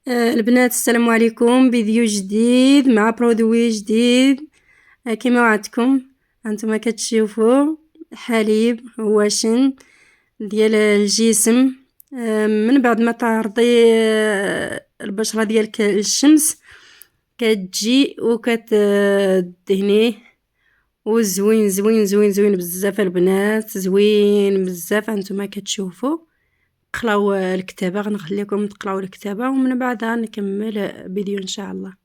البنات السلام عليكم، فيديو جديد مع برودوي جديد. كما وعدتكم هانتوما كتشوفوا حليب هواشن ديال الجسم. من بعد ما تعرضي البشرة ديالك للشمس كتجي وكتدهنيه، وزوين زوين زوين زوين بزاف البنات، زوين بزاف. هانتوما كتشوفوا قراو الكتابة، غنخليكم تقراو الكتابة ومن بعدها نكمل فيديو ان شاء الله.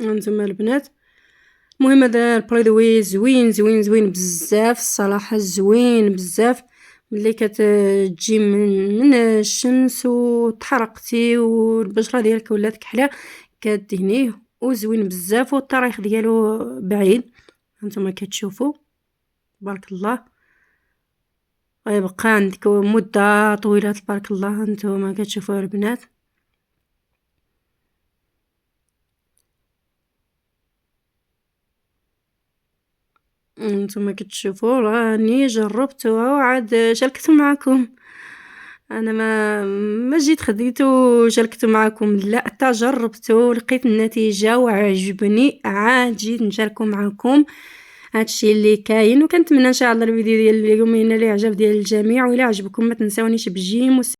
هانتوما البنات، المهم هذا البرودوي زوين زوين زوين بزاف الصراحه، زوين بزاف. ملي كتجي من الشمس وتحرقتي والبشره ديالك ولات كحله كدهنيه وزوين بزاف، والطريق ديالو بعيد. هانتوما كتشوفوا تبارك الله غيبقى عندك مده طويله تبارك الله. هانتوما كتشوفوا البنات، نتوما كتشوفوا راني جربتها وعاد شاركت معكم. انا ما جيت خديته وشاركت معكم، لا حتى جربته لقيت النتيجه وعجبني، عاد جيت نشاركو معكم هادشي اللي كاين. وكنتمنى ان شاء الله الفيديو ديال اليوم ينال الاعجاب ديال الجميع، وإلا عجبكم ما تنساونيش بجيم